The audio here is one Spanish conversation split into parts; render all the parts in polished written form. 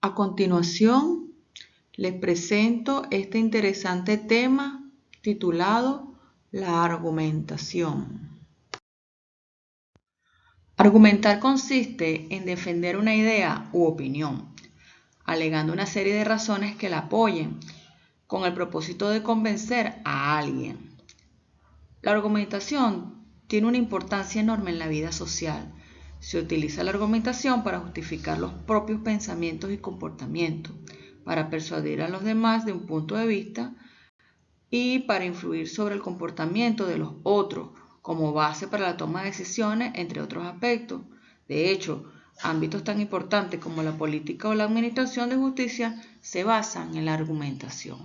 A continuación, les presento este interesante tema titulado La argumentación. Argumentar consiste en defender una idea u opinión, alegando una serie de razones que la apoyen, con el propósito de convencer a alguien. La argumentación tiene una importancia enorme en la vida social. Se utiliza la argumentación para justificar los propios pensamientos y comportamientos, para persuadir a los demás de un punto de vista y para influir sobre el comportamiento de los otros, como base para la toma de decisiones, entre otros aspectos. De hecho, ámbitos tan importantes como la política o la administración de justicia se basan en la argumentación.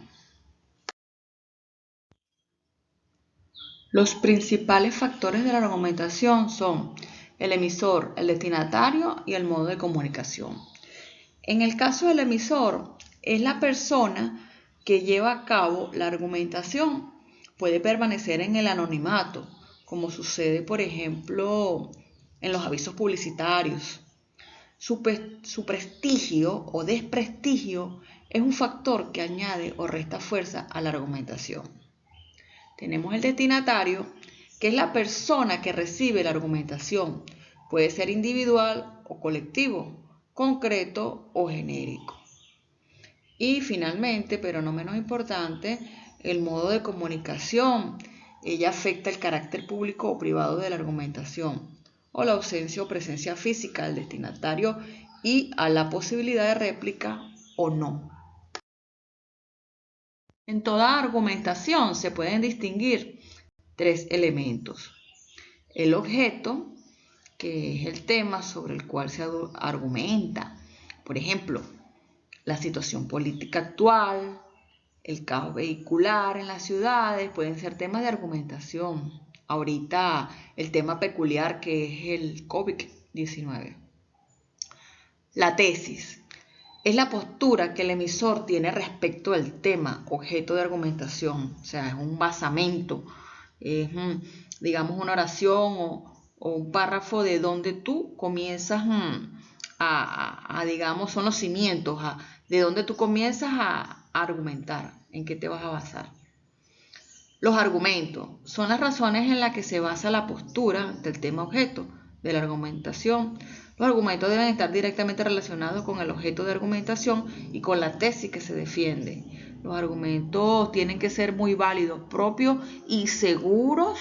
Los principales factores de la argumentación son el emisor, el destinatario y el modo de comunicación. En el caso del emisor, es la persona que lleva a cabo la argumentación. Puede permanecer en el anonimato, como sucede, por ejemplo, en los avisos publicitarios. Su prestigio o desprestigio es un factor que añade o resta fuerza a la argumentación. Tenemos el destinatario, que es la persona que recibe la argumentación. Puede ser individual o colectivo, concreto o genérico. Y finalmente, pero no menos importante, el modo de comunicación. Ella afecta el carácter público o privado de la argumentación, o la ausencia o presencia física del destinatario y a la posibilidad de réplica o no. En toda argumentación se pueden distinguir tres elementos. El objeto, que es el tema sobre el cual se argumenta. Por ejemplo, la situación política actual, el caos vehicular en las ciudades, pueden ser temas de argumentación. Ahorita el tema peculiar que es el COVID-19. La tesis es la postura que el emisor tiene respecto al tema, objeto de argumentación. O sea, es un basamento, es, digamos, una oración o un párrafo de donde tú comienzas digamos, son los cimientos, de donde tú comienzas a argumentar, en qué te vas a basar. Los argumentos son las razones en las que se basa la postura del tema objeto de la argumentación. Los argumentos deben estar directamente relacionados con el objeto de argumentación y con la tesis que se defiende. Los argumentos tienen que ser muy válidos, propios y seguros,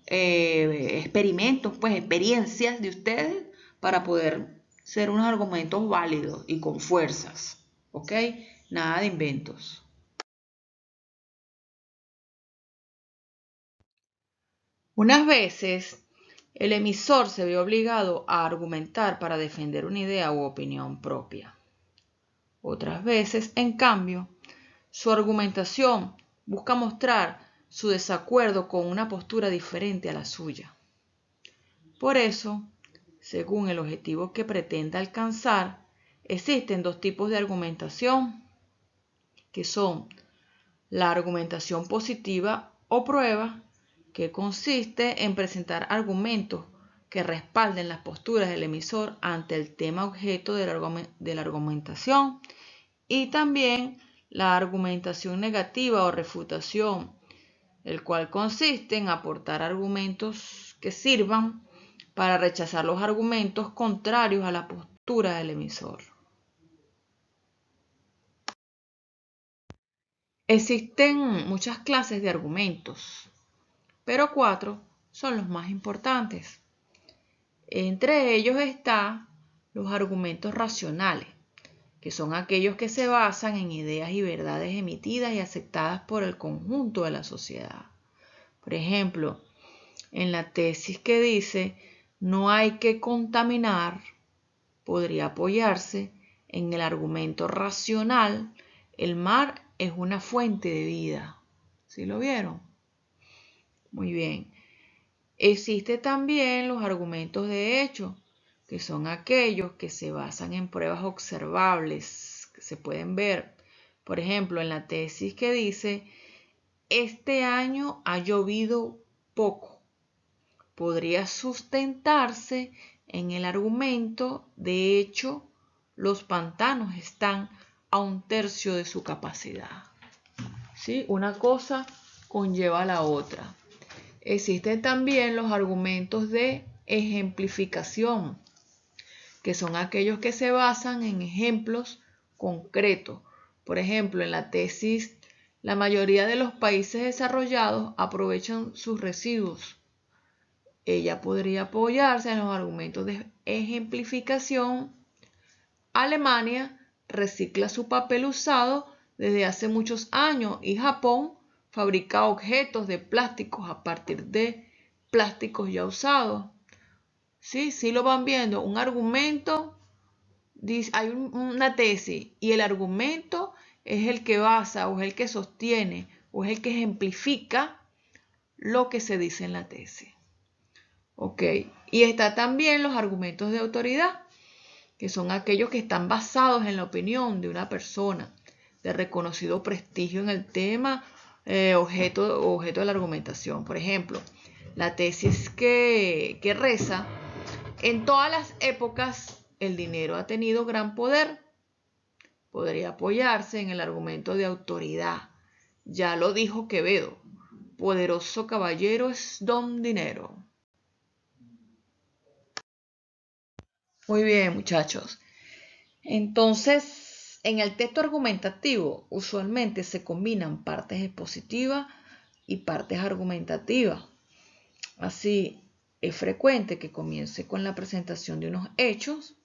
experimentos, pues experiencias de ustedes para poder ser unos argumentos válidos y con fuerzas, ¿ok? Nada de inventos. Unas veces, el emisor se ve obligado a argumentar para defender una idea u opinión propia. Otras veces, en cambio, su argumentación busca mostrar su desacuerdo con una postura diferente a la suya. Por eso, según el objetivo que pretenda alcanzar, existen dos tipos de argumentación, que son la argumentación positiva o prueba, que consiste en presentar argumentos que respalden las posturas del emisor ante el tema objeto de la argumentación, y también la argumentación negativa o refutación, el cual consiste en aportar argumentos que sirvan para rechazar los argumentos contrarios a la postura del emisor. Existen muchas clases de argumentos, pero 4 son los más importantes. Entre ellos están los argumentos racionales, que son aquellos que se basan en ideas y verdades emitidas y aceptadas por el conjunto de la sociedad. Por ejemplo, en la tesis que dice no hay que contaminar, podría apoyarse en el argumento racional, el mar es una fuente de vida. ¿Sí lo vieron? Muy bien. Existen también los argumentos de hecho, que son aquellos que se basan en pruebas observables, que se pueden ver. Por ejemplo, en la tesis que dice, este año ha llovido poco, podría sustentarse en el argumento de hecho los pantanos están a 1/3 de su capacidad. ¿Sí? Una cosa conlleva a la otra. Existen también los argumentos de ejemplificación, que son aquellos que se basan en ejemplos concretos. Por ejemplo, en la tesis, la mayoría de los países desarrollados aprovechan sus residuos. Ella podría apoyarse en los argumentos de ejemplificación. Alemania recicla su papel usado desde hace muchos años y Japón fabrica objetos de plásticos a partir de plásticos ya usados. Sí, lo van viendo. Un argumento, hay una tesis y el argumento es el que basa o es el que sostiene o es el que ejemplifica lo que se dice en la tesis. Ok, y está también los argumentos de autoridad, que son aquellos que están basados en la opinión de una persona de reconocido prestigio en el tema objeto de la argumentación. Por ejemplo, la tesis que reza: en todas las épocas el dinero ha tenido gran poder. Podría apoyarse en el argumento de autoridad. Ya lo dijo Quevedo: poderoso caballero es don dinero. Muy bien, muchachos. Entonces, en el texto argumentativo usualmente se combinan partes expositivas y partes argumentativas. Así, es frecuente que comience con la presentación de unos hechos,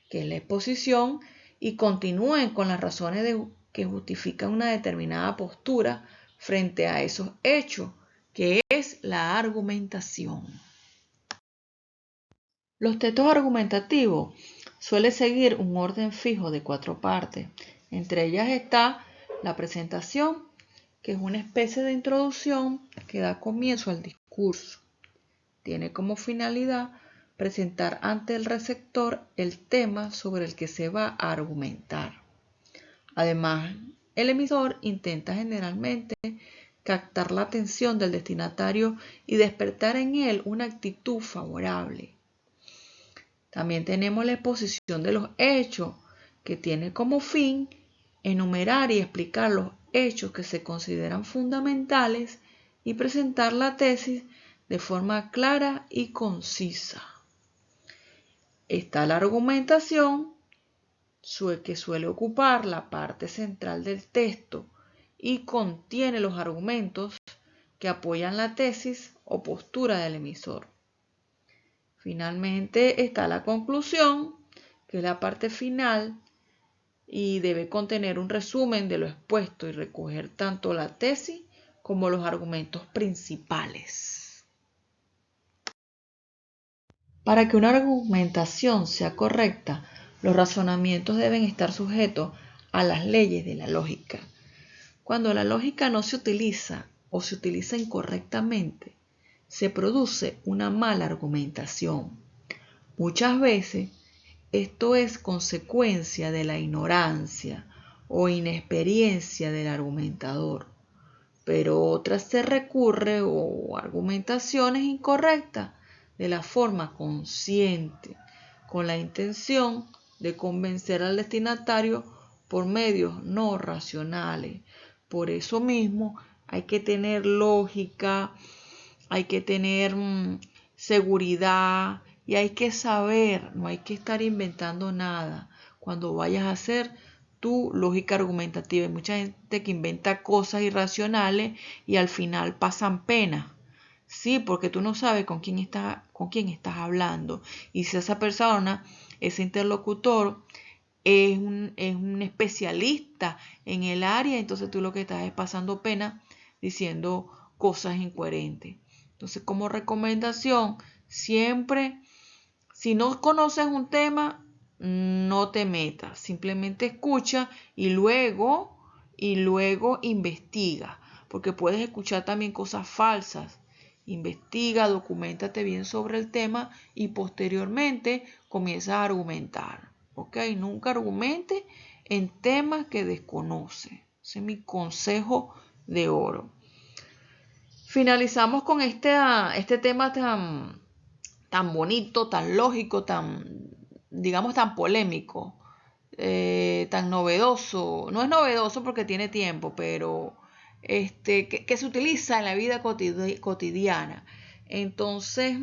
que es la exposición, y continúen con las razones que justifican una determinada postura frente a esos hechos, que es la argumentación. Los textos argumentativos suelen seguir un orden fijo de 4 partes. Entre ellas está la presentación, que es una especie de introducción que da comienzo al discurso. Tiene como finalidad presentar ante el receptor el tema sobre el que se va a argumentar. Además, el emisor intenta generalmente captar la atención del destinatario y despertar en él una actitud favorable. También tenemos la exposición de los hechos, que tiene como fin enumerar y explicar los hechos que se consideran fundamentales y presentar la tesis de forma clara y concisa. Está la argumentación, que suele ocupar la parte central del texto y contiene los argumentos que apoyan la tesis o postura del emisor. Finalmente está la conclusión, que es la parte final y debe contener un resumen de lo expuesto y recoger tanto la tesis como los argumentos principales. Para que una argumentación sea correcta, los razonamientos deben estar sujetos a las leyes de la lógica. Cuando la lógica no se utiliza o se utiliza incorrectamente, se produce una mala argumentación. Muchas veces esto es consecuencia de la ignorancia o inexperiencia del argumentador, pero otras se recurre a argumentaciones incorrectas de la forma consciente, con la intención de convencer al destinatario por medios no racionales. Por eso mismo hay que tener lógica, hay que tener seguridad y hay que saber, no hay que estar inventando nada cuando vayas a hacer tu lógica argumentativa. Hay mucha gente que inventa cosas irracionales y al final pasan pena. Sí, porque tú no sabes con quién estás hablando. Y si esa persona, ese interlocutor, es un especialista en el área, entonces tú lo que estás es pasando pena diciendo cosas incoherentes. Entonces, como recomendación, siempre, si no conoces un tema, no te metas. Simplemente escucha y luego investiga, porque puedes escuchar también cosas falsas. Investiga, documéntate bien sobre el tema y posteriormente comienza a argumentar. ¿Ok? Nunca argumente en temas que desconoce. Ese es mi consejo de oro. Finalizamos con este tema tan bonito, tan lógico, digamos tan polémico, tan novedoso. No es novedoso porque tiene tiempo, pero que se utiliza en la vida cotidiana. Entonces,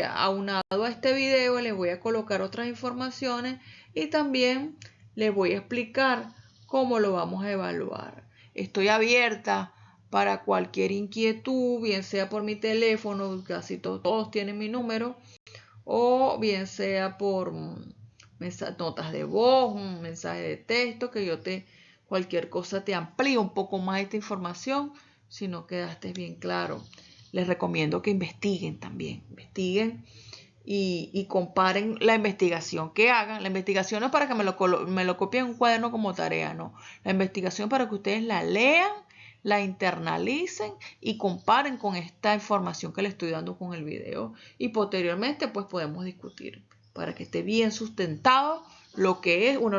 aunado a este video, les voy a colocar otras informaciones y también les voy a explicar cómo lo vamos a evaluar. Estoy abierta para cualquier inquietud, bien sea por mi teléfono, casi todos tienen mi número, o bien sea por notas de voz, un mensaje de texto, que yo cualquier cosa te amplíe un poco más esta información, si no quedaste bien claro. Les recomiendo que investiguen también, investiguen y comparen la investigación que hagan. La investigación no es para que me lo copien en un cuaderno como tarea, no. La investigación para que ustedes la lean, la internalicen y comparen con esta información que les estoy dando con el video. Y posteriormente pues podemos discutir para que esté bien sustentado lo que es una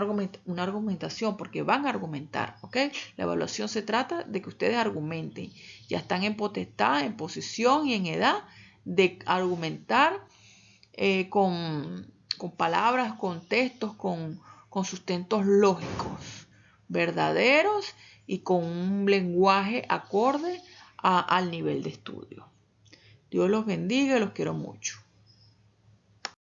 argumentación, porque van a argumentar, ¿ok? La evaluación se trata de que ustedes argumenten. Ya están en potestad, en posición y en edad de argumentar con palabras, con textos, con sustentos lógicos, verdaderos y con un lenguaje acorde al nivel de estudio. Dios los bendiga y los quiero mucho.